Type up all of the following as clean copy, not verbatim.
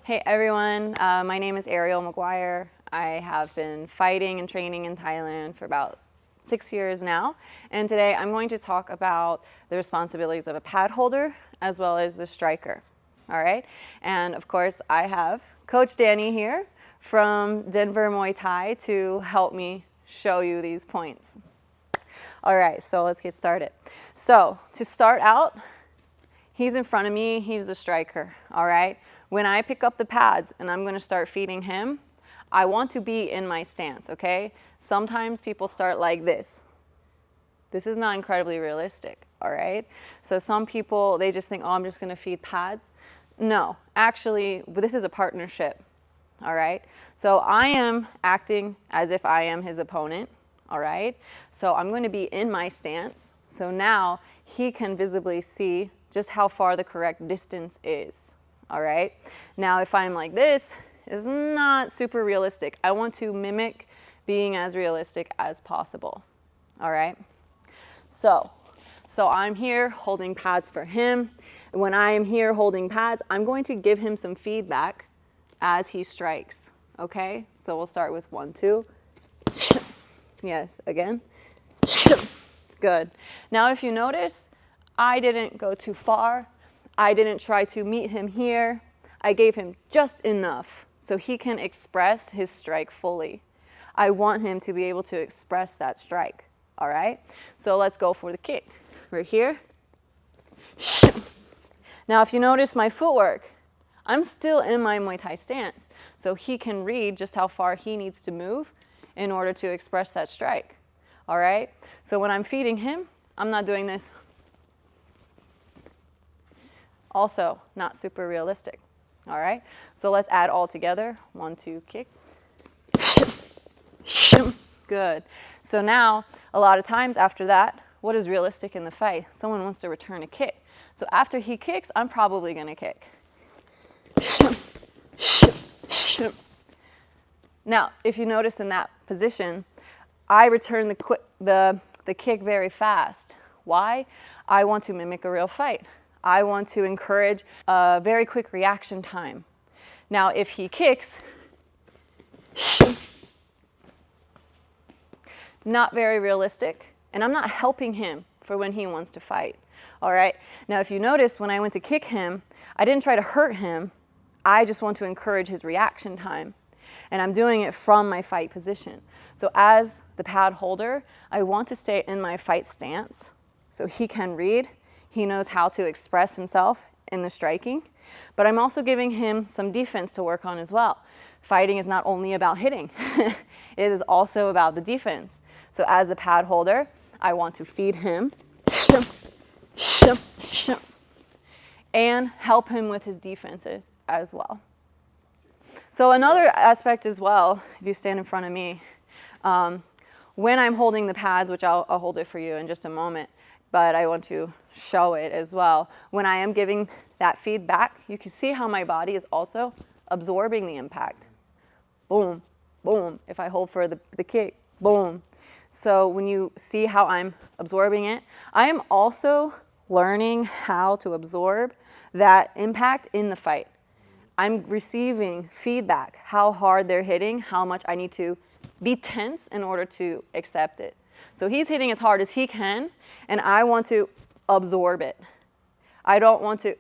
Hey everyone, my name is Ariel McGuire. I have been fighting and training in Thailand for about 6 years now, and today I'm going to talk about the responsibilities of a pad holder as well as the striker. All right, and of course I have Coach Danny here from Denver Muay Thai to help me show you these points. All right, so let's get started. So to start out, he's in front of me, he's the striker, all right? When I pick up the pads and I'm gonna start feeding him, I want to be in my stance, okay? Sometimes people start like this. This is not incredibly realistic, all right? So some people, they just think, oh, I'm just gonna feed pads. No, actually, this is a partnership, all right? So I am acting as if I am his opponent, all right? So I'm going to be in my stance. So now he can visibly see just how far the correct distance is, all right? Now, if I'm like this, it's not super realistic. I want to mimic being as realistic as possible, all right? So I'm here holding pads for him. When I am here holding pads, I'm going to give him some feedback as he strikes, okay? So we'll start with 1, 2. Yes, again. Good. Now, if you notice, I didn't go too far. I didn't try to meet him here. I gave him just enough so he can express his strike fully. I want him to be able to express that strike, all right? So let's go for the kick. We're here. Now, if you notice my footwork, I'm still in my Muay Thai stance, so he can read just how far he needs to move in order to express that strike, all right? So when I'm feeding him, I'm not doing this. Also, not super realistic, all right? So let's add all together. 1, 2, kick. Good. So now, a lot of times after that, what is realistic in the fight? Someone wants to return a kick. So after he kicks, I'm probably gonna kick. Now, if you notice in that position, I return the kick very fast. Why? I want to mimic a real fight. I want to encourage a very quick reaction time. Now, if he kicks, not very realistic, and I'm not helping him for when he wants to fight, all right? Now, if you notice, when I went to kick him, I didn't try to hurt him. I just want to encourage his reaction time. And I'm doing it from my fight position. So as the pad holder, I want to stay in my fight stance so he can read. He knows how to express himself in the striking. But I'm also giving him some defense to work on as well. Fighting is not only about hitting. It is also about the defense. So as the pad holder, I want to feed him and help him with his defenses as well. So another aspect as well, if you stand in front of me, when I'm holding the pads, which I'll hold it for you in just a moment, but I want to show it as well. When I am giving that feedback, you can see how my body is also absorbing the impact. Boom, boom. If I hold for the kick, boom. So when you see how I'm absorbing it, I am also learning how to absorb that impact in the fight. I'm receiving feedback, how hard they're hitting, how much I need to be tense in order to accept it. So he's hitting as hard as he can, and I want to absorb it. I don't want to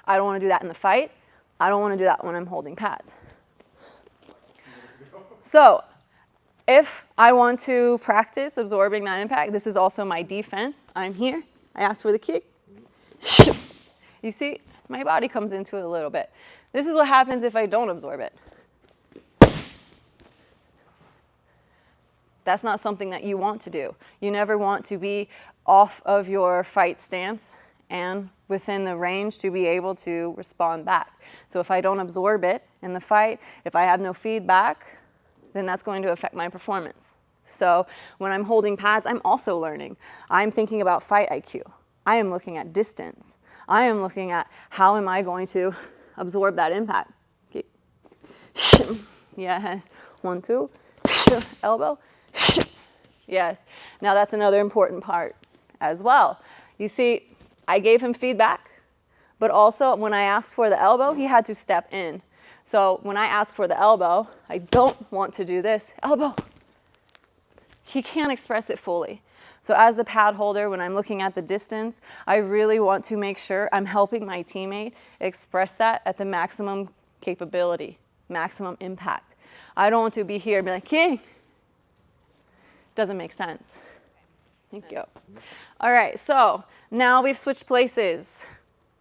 do that in the fight. I don't want to do that when I'm holding pads. So if I want to practice absorbing that impact, this is also my defense. I'm here. I ask for the kick. You see, my body comes into it a little bit. This is what happens if I don't absorb it. That's not something that you want to do. You never want to be off of your fight stance and within the range to be able to respond back. So if I don't absorb it in the fight, if I have no feedback, then that's going to affect my performance. So when I'm holding pads, I'm also learning. I'm thinking about fight IQ. I am looking at distance. I am looking at how am I going to absorb that impact. Okay. Yes. 1, 2. Elbow. Yes. Now that's another important part as well. You see, I gave him feedback, but also when I asked for the elbow, he had to step in. So when I ask for the elbow, I don't want to do this, elbow. He can't express it fully. So as the pad holder, when I'm looking at the distance, I really want to make sure I'm helping my teammate express that at the maximum capability, maximum impact. I don't want to be here and be like, King. Doesn't make sense. Thank you. All right, so now we've switched places.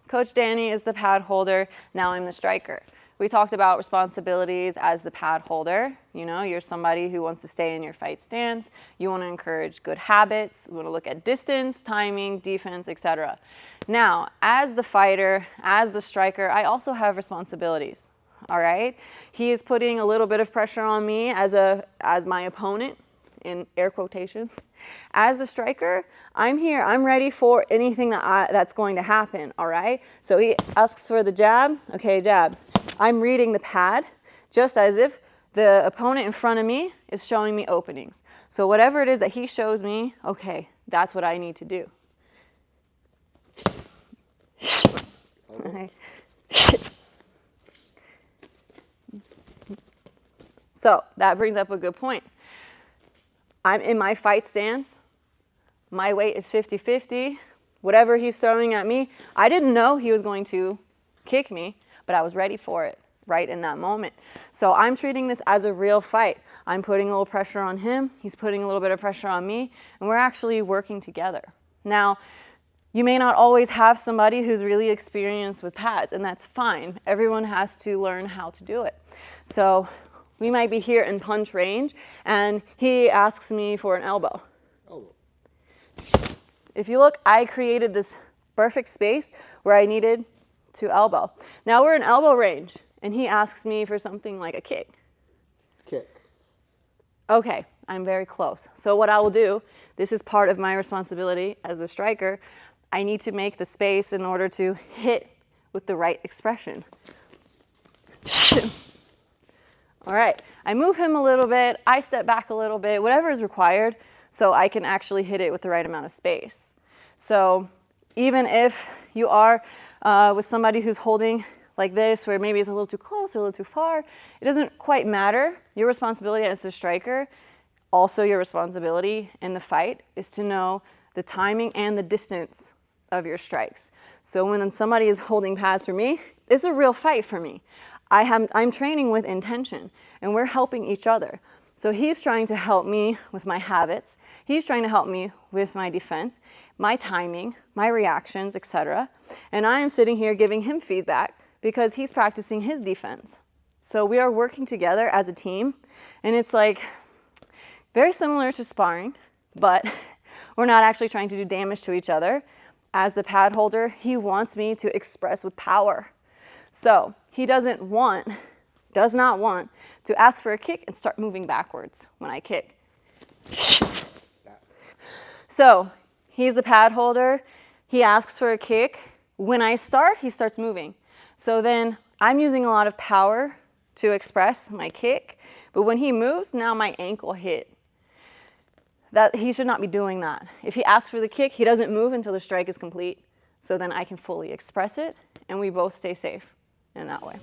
Coach Danny is the pad holder. Now I'm the striker. We talked about responsibilities as the pad holder. You know, you're somebody who wants to stay in your fight stance. You want to encourage good habits. You want to look at distance, timing, defense, etc. Now, as the fighter, as the striker, I also have responsibilities. All right? He is putting a little bit of pressure on me as my opponent, in air quotations. As the striker, I'm here. I'm ready for anything that's going to happen. All right? So he asks for the jab. Okay, jab. I'm reading the pad just as if the opponent in front of me is showing me openings. So whatever it is that he shows me, okay, that's what I need to do. So that brings up a good point. I'm in my fight stance. My weight is 50-50. Whatever he's throwing at me, I didn't know he was going to kick me, but I was ready for it right in that moment. So I'm treating this as a real fight. I'm putting a little pressure on him. He's putting a little bit of pressure on me, and we're actually working together. Now, you may not always have somebody who's really experienced with pads, and that's fine. Everyone has to learn how to do it. So we might be here in punch range, and he asks me for an elbow. If you look, I created this perfect space where I needed to elbow. Now we're in elbow range, and he asks me for something like a kick. Kick. Okay, I'm very close. So what I will do, this is part of my responsibility as the striker, I need to make the space in order to hit with the right expression. All right, I move him a little bit, I step back a little bit, whatever is required, so I can actually hit it with the right amount of space. So even if you are with somebody who's holding like this, where maybe it's a little too close or a little too far, it doesn't quite matter. Your responsibility as the striker, also your responsibility in the fight, is to know the timing and the distance of your strikes. So when somebody is holding pads for me, it's a real fight for me. I'm training with intention, and we're helping each other. So he's trying to help me with my habits. He's trying to help me with my defense, my timing, my reactions, etc. And I am sitting here giving him feedback because he's practicing his defense. So we are working together as a team, and it's like very similar to sparring, but we're not actually trying to do damage to each other. As the pad holder, he wants me to express with power. So he does not want to ask for a kick and start moving backwards when I kick. So he's the pad holder. He asks for a kick. When I start, he starts moving. So then I'm using a lot of power to express my kick. But when he moves, now my ankle hit. That he should not be doing that. If he asks for the kick, he doesn't move until the strike is complete. So then I can fully express it, and we both stay safe in that way.